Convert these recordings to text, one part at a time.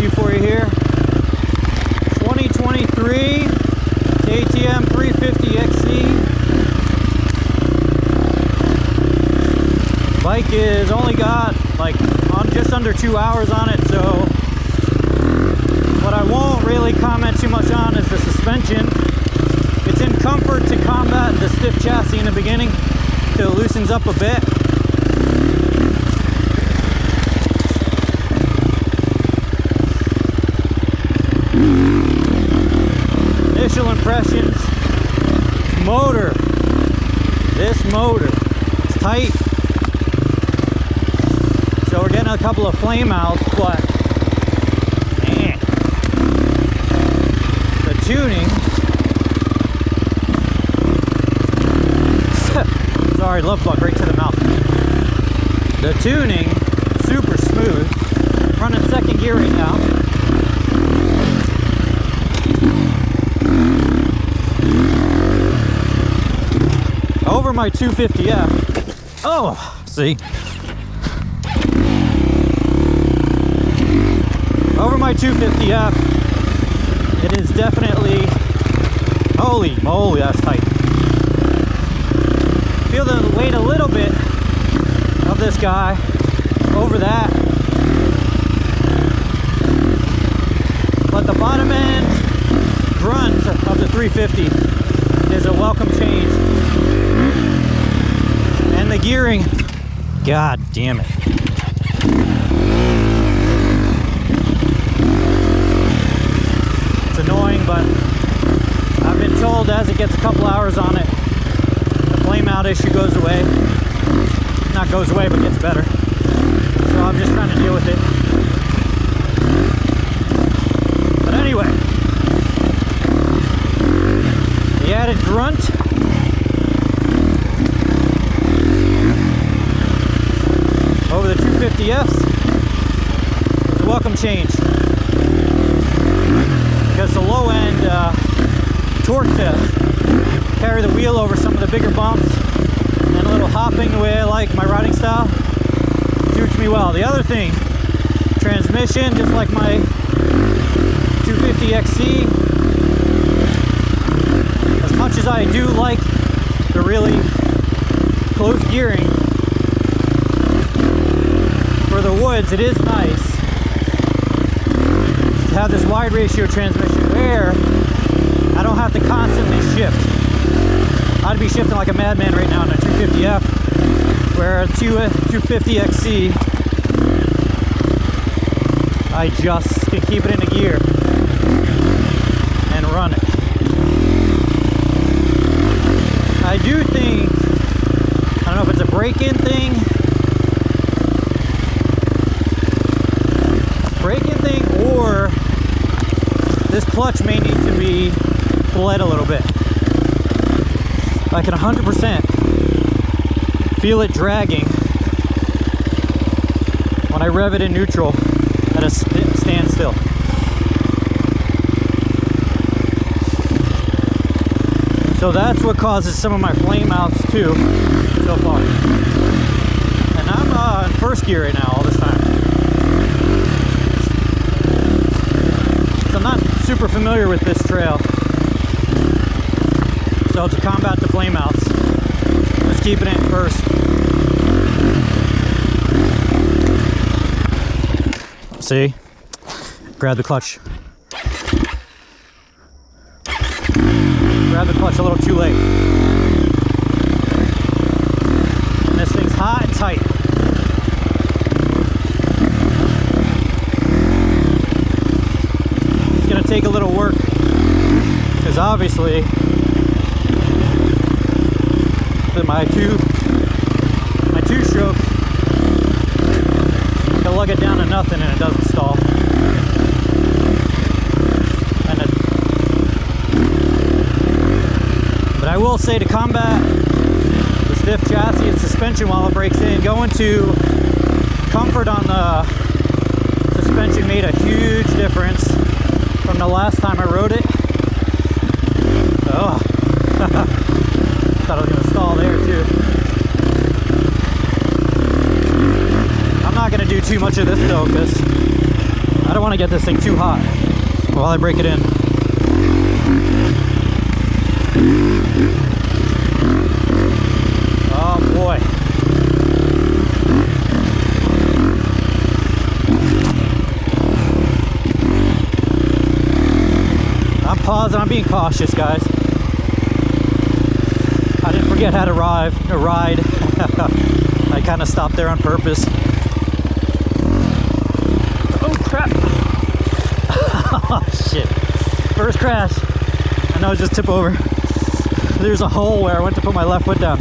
review for you here. 2023 KTM 350 XC. Bike is only got like on just under 2 hours on it, so what I won't really comment too much on is the suspension. It's in comfort to combat the stiff chassis in the beginning till it loosens up a bit. Initial impressions. Motor. This motor. It's tight. So we're getting a couple of flame outs, but man, the tuning. Sorry, love bug right to the mouth. The tuning, super smooth. Running second gear right now. Over my 250F. Oh, see. Over my 250F, it is definitely, holy moly, that's tight. Feel the weight a little bit of this guy over that. But the bottom end grunt of the 350 is a welcome change. And the gearing, god damn it. It's annoying, but I've been told as it gets a couple hours on it, the flame out issue goes away. Not goes away, but gets better. So I'm just trying to deal with it. But anyway, the added grunt. Over the 250Fs is a welcome change. Because the low end torque to carry the wheel over some of the bigger bumps and a little hopping the way I like my riding style suits me well. The other thing, transmission, just like my 250 XC, as much as I do like the really close gearing for the woods, it is nice to have this wide ratio transmission where I don't have to constantly shift. I'd be shifting like a madman right now in a 250F, where a 250 XC, I just can keep it in a gear and run it. I do think, I don't know if it's a break-in thing, or this clutch may need to be bled a little bit. I can 100% feel it dragging when I rev it in neutral at a standstill. So that's what causes some of my flame outs too, so far. And I'm in first gear right now all this time. So I'm not super familiar with this trail. So to combat the flame outs, just keeping it first. See? Grab the clutch. Grab the clutch a little too late. And this thing's hot and tight. It's gonna take a little work, because obviously my two stroke can lug it down to nothing and it doesn't stall. But I will say, to combat the stiff chassis and suspension while it breaks in, going to comfort on the suspension made a huge difference from the last time I rode it. Oh. Thought I was going to stall there too. I'm not going to do too much of this though, because I don't want to get this thing too hot while I break it in. Oh boy. I'm pausing, I'm being cautious, guys. I didn't forget how to ride. I kind of stopped there on purpose. Oh crap. Oh shit. First crash. I know, just tip over. There's a hole where I went to put my left foot down.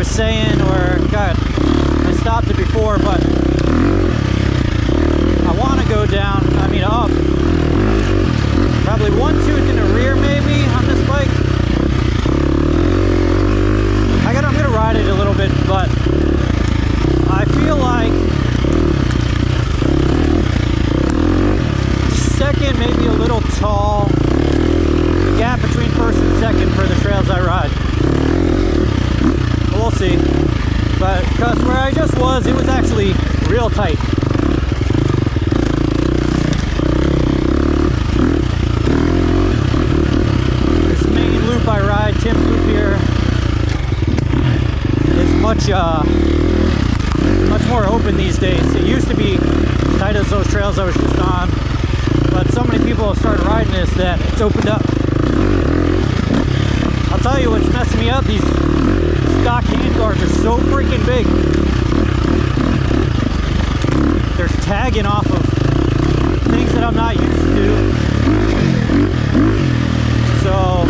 Saying, or God, I stopped it before, but I want to go down, I mean up, probably 1 tooth in the rear maybe on this bike. I'm gonna ride it a little bit, but I feel like second maybe a little tall, the gap between first and second for the trails I ride. We'll see, but because where I just was, it was actually real tight. This main loop I ride, Tim's loop here, is much more open these days. It used to be as tight as those trails I was just on, but so many people have started riding this that it's opened up. I'll tell you what's messing me up, these stock handguards are so freaking big. They're tagging off of things that I'm not used to. So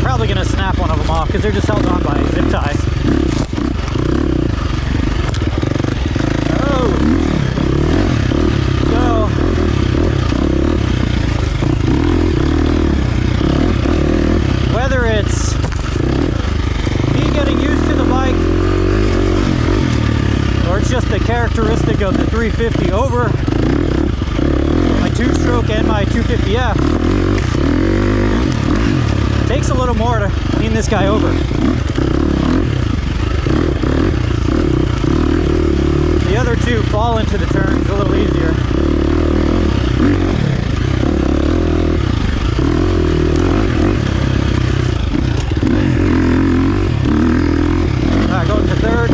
probably gonna snap one of them off because they're just held on by zip ties. Just the characteristic of the 350 over my 2-stroke and my 250F. Takes a little more to lean this guy over. The other two fall into the turns a little easier. Alright, going to third.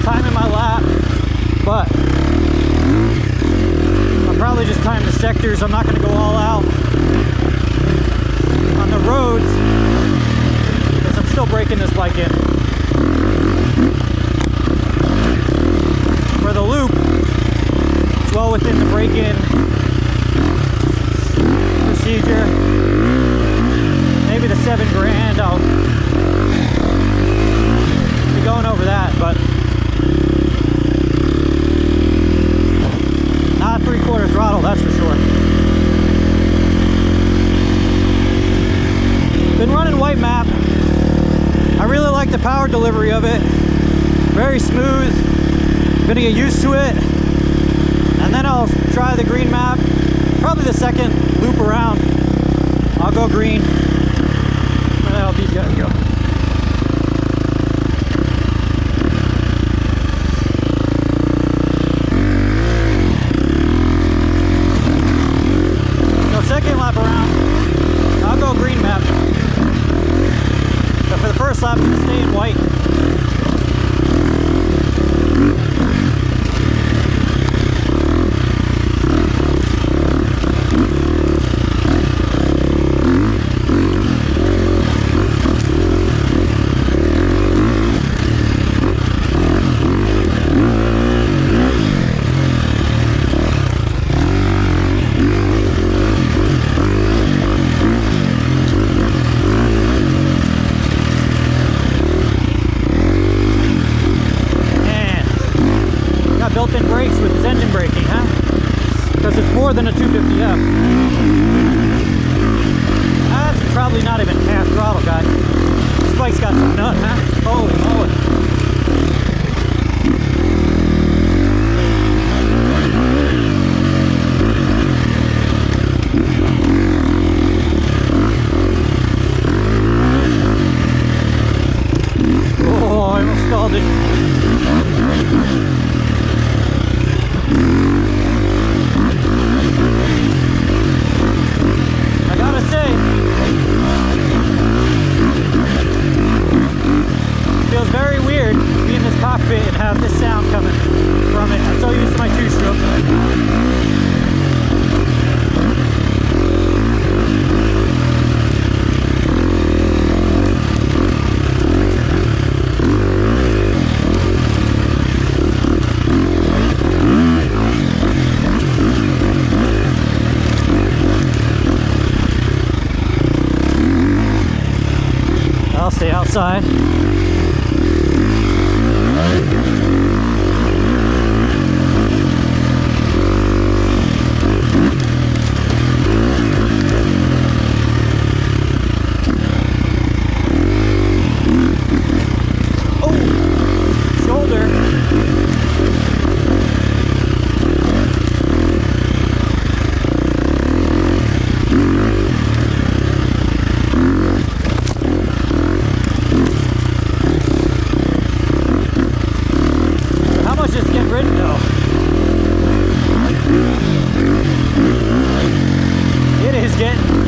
Timing my lap, but I'll probably just time the sectors. I'm not going to go all out on the roads because I'm still breaking this bike in. For the loop, it's well within the break-in procedure. Maybe the $7,000 I'll be going over that, but not 3/4 throttle, that's for sure. Been running white map. I really like the power delivery of it. Very smooth. Gonna get used to it. And then I'll try the green map. Probably the second loop around. I'll go green. Where the hell these guys go? Second lap around, I'll go green map. But for the first lap, I'm going to stay in white. side.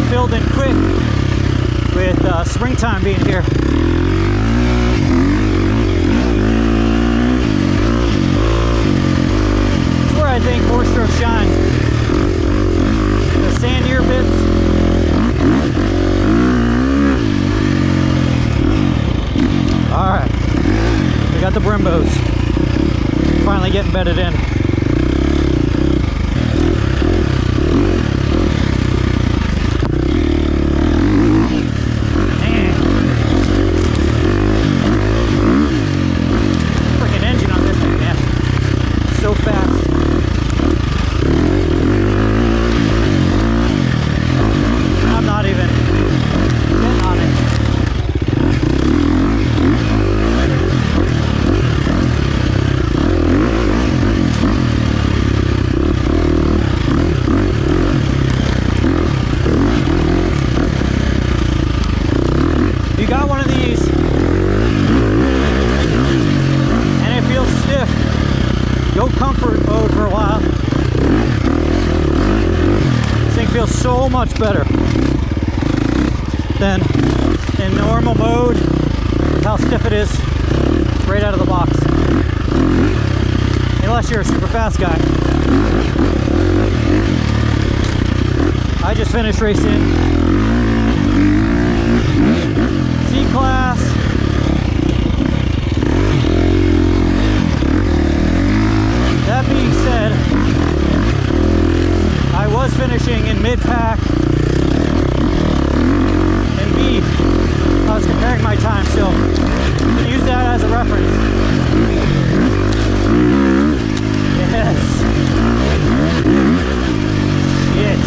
Filled in quick with springtime being here. It's where I think four-stroke shine. The sandier bits. Alright, we got the Brimbos finally getting bedded in. You got one of these and it feels stiff, go comfort mode for a while. This thing feels so much better than in normal mode with how stiff it is right out of the box, unless you're a super fast guy. I just finished racing C-Class. That being said, I was finishing in mid-pack and B. I was comparing my time, so you can use that as a reference. Yes. Shit.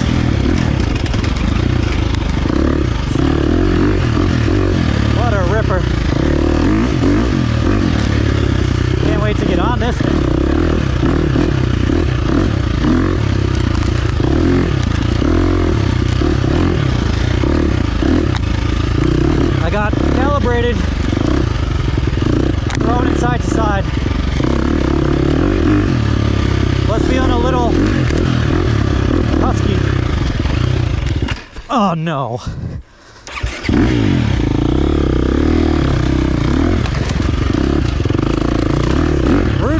What a ripper. Can't wait to get on this thing. I got calibrated, thrown it side to side. Let's be on a little husky. Oh no.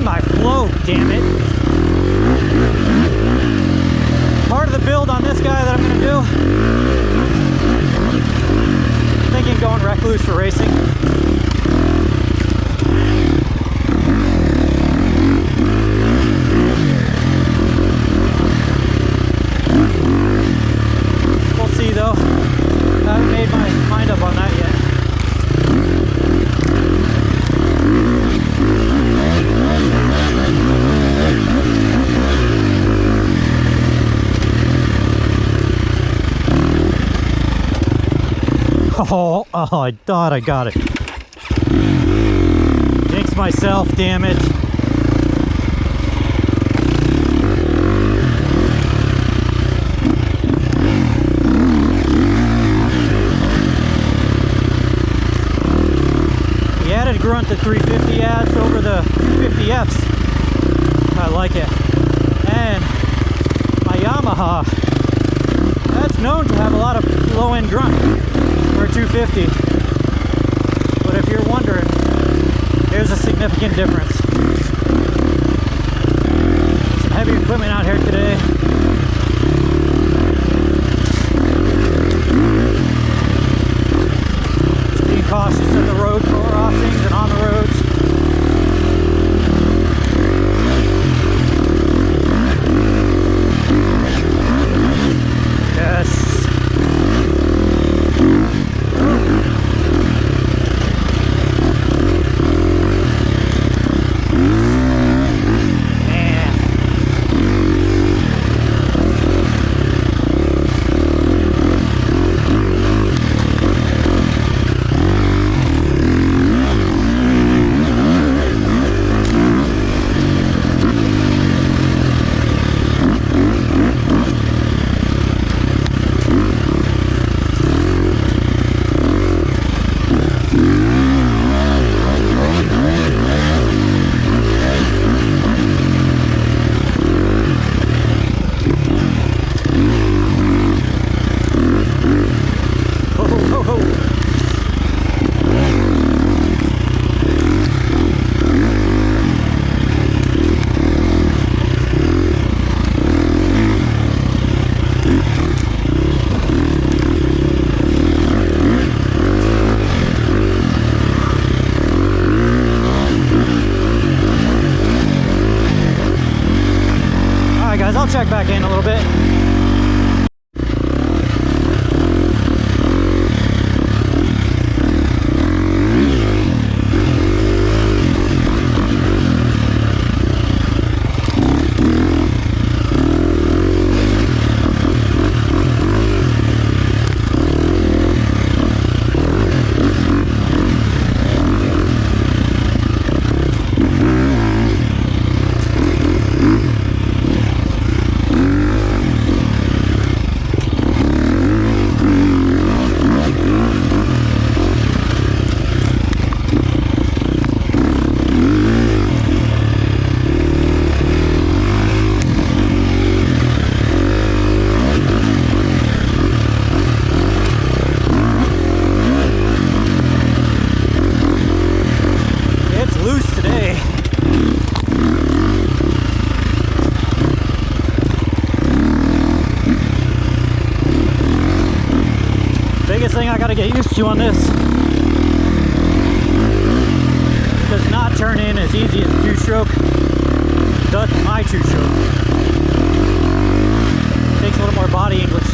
My flow, damn it. Part of the build on this guy that I'm going to do, thinking going recluse for racing. We'll see though. I haven't made my mind up on that yet. Oh, I thought I got it. Jinxed myself, damn it. The added grunt that 350 adds over the 250Fs. I like it. And my Yamaha, that's known to have a lot of low-end grunt for 250. But if you're wondering, there's a significant difference. Some heavy equipment out here today. Just being cautious of the road crossings and on the roads. Yes. biggest thing I gotta get used to on this does not turn in as easy as a two-stroke does my two-stroke. Takes a little more body English.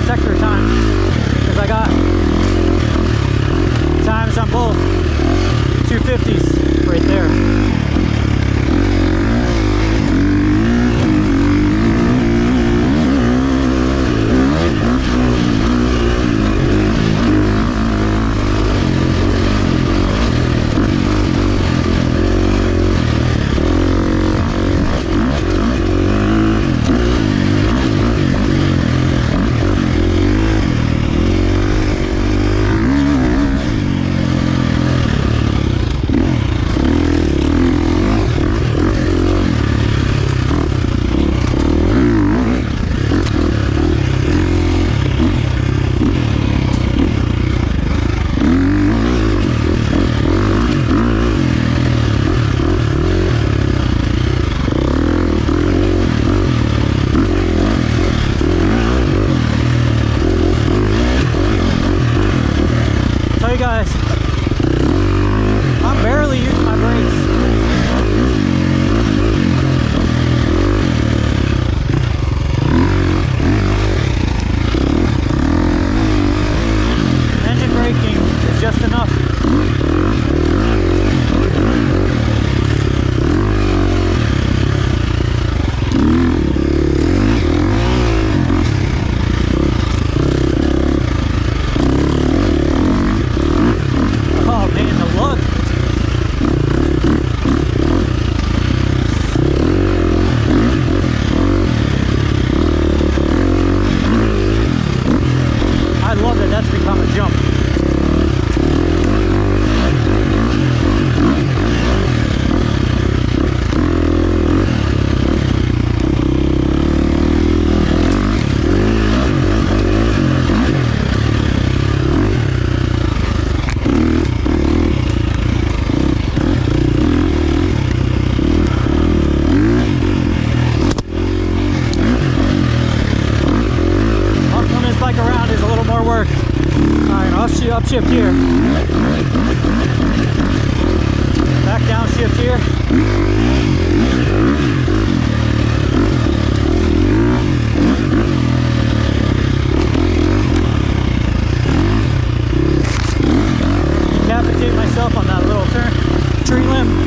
Sector time, because I got times on both 250s right there. Guys, I'm barely using my brakes. Engine braking is just enough. That's become a jump. Flipping this bike around is a little more work. Alright, I'll upshift here. Back downshift here. Decapitate myself on that little tree limb.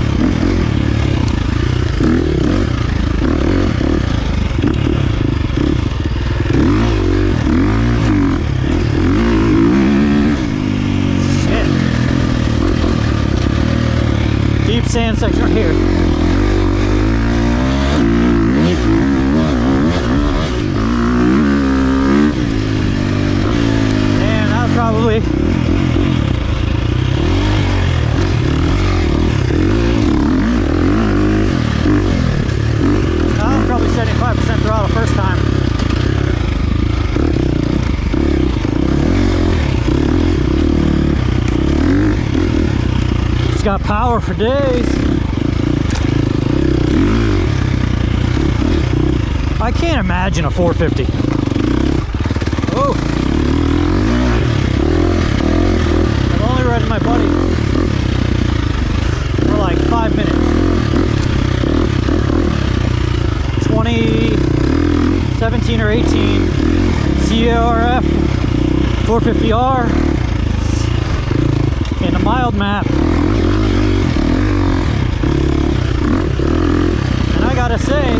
Deep sand section right here. And that was probably probably 75% throttle first time. It's got power for days. I can't imagine a 450. Oh, I've only ridden my buddy for like 5 minutes. 2017 or 18 CRF 450R in a mild map. And I gotta say,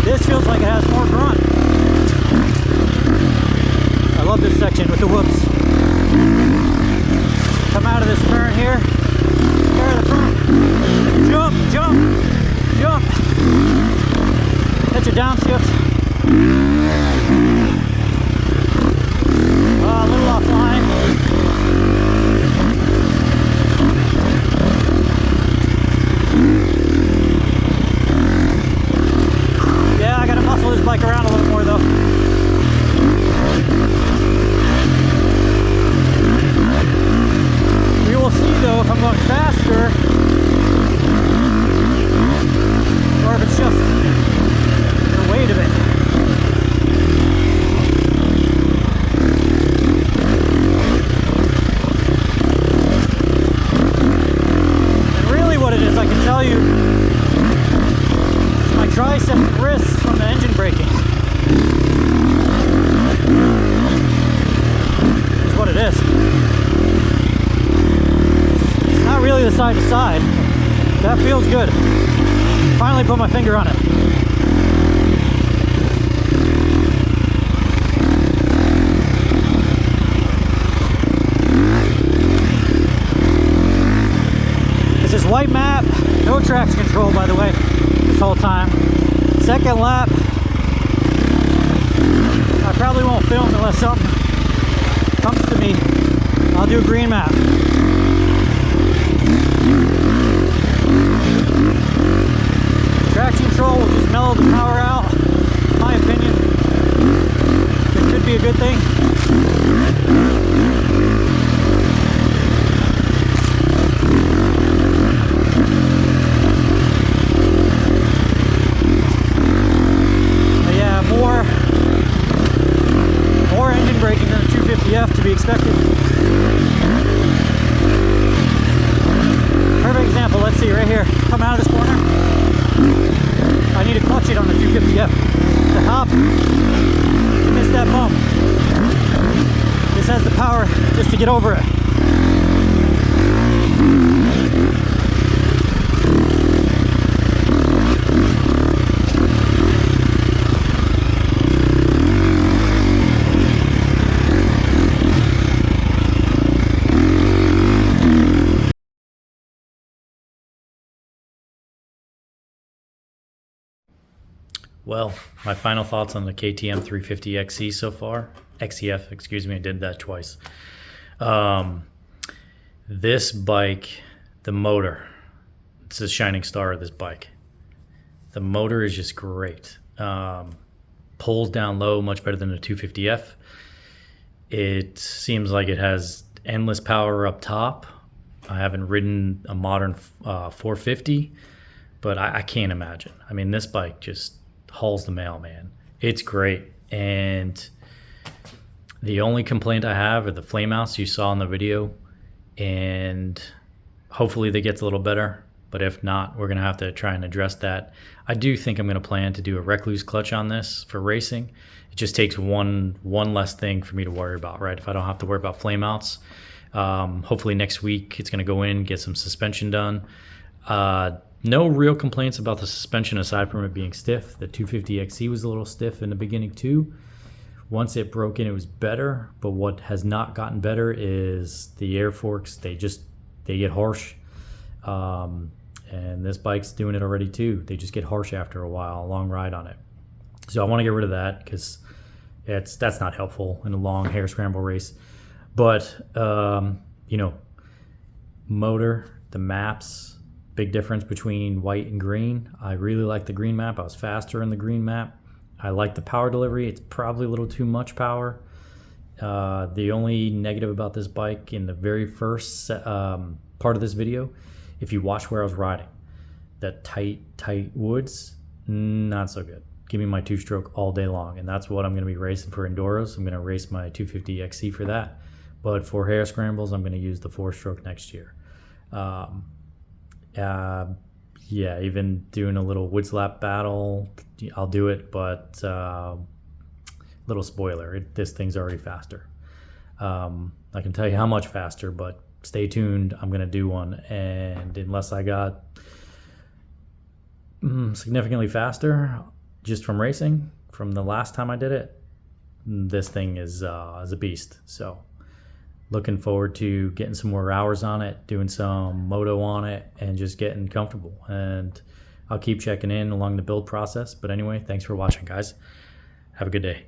this feels like it has more grunt. I love this section with the whoops. Come out of this turn here. There the front. Jump, jump, jump. Hit your downshift. A little offline. Yeah, I gotta muscle this bike around a little more though. We will see though if I'm going faster or if it's just the weight of it. And really what it is, I can tell you, it's my triceps and wrists from the engine braking. Is what it is. It's not really the side to side. That feels good. Finally put my finger on it. This is white map, no traction control by the way, this whole time. Second lap, I probably won't film unless something comes to me. I'll do a green map. Traction control will just mellow the power out, in my opinion. It could be a good thing. But yeah, more engine braking than a 250F to be expected. Perfect example, let's see right here. Come out of this corner. I need to clutch it on the 250F. To hop, to miss that bump. This has the power just to get over it. Well, my final thoughts on the KTM 350 XC so far. XCF, excuse me, I did that twice. This bike, the motor, it's the shining star of this bike. The motor is just great. Pulls down low much better than the 250F. It seems like it has endless power up top. I haven't ridden a modern 450, but I can't imagine. I mean, this bike just hauls the mail, man. It's great. And the only complaint I have are the flame outs you saw in the video, and hopefully that gets a little better, but if not, we're gonna have to try and address that. I do think I'm gonna plan to do a recluse clutch on this for racing. It just takes one less thing for me to worry about, right? If I don't have to worry about flame outs. Hopefully next week it's gonna go in, get some suspension done. No real complaints about the suspension aside from it being stiff. The 250XC was a little stiff in the beginning too. Once it broke in, it was better, but what has not gotten better is the air forks. They get harsh. And this bike's doing it already too. They just get harsh after a while, a long ride on it. So I want to get rid of that because that's not helpful in a long hair scramble race. But, you know, motor, the maps, big difference between white and green. I really like the green map. I was faster in the green map. I like the power delivery. It's probably a little too much power. The only negative about this bike in the very first part of this video, if you watch where I was riding, that tight woods, not so good. Give me my two-stroke all day long, and that's what I'm going to be racing for enduros. I'm going to race my 250 XC for that. But for hair scrambles, I'm going to use the four-stroke next year. Yeah, even doing a little woods lap battle, I'll do it, but little spoiler, this thing's already faster. I can tell you how much faster, but stay tuned. I'm going to do one. And unless I got significantly faster just from racing from the last time I did it, this thing is a beast. So looking forward to getting some more hours on it, doing some moto on it, and just getting comfortable. And I'll keep checking in along the build process. But anyway, thanks for watching, guys. Have a good day.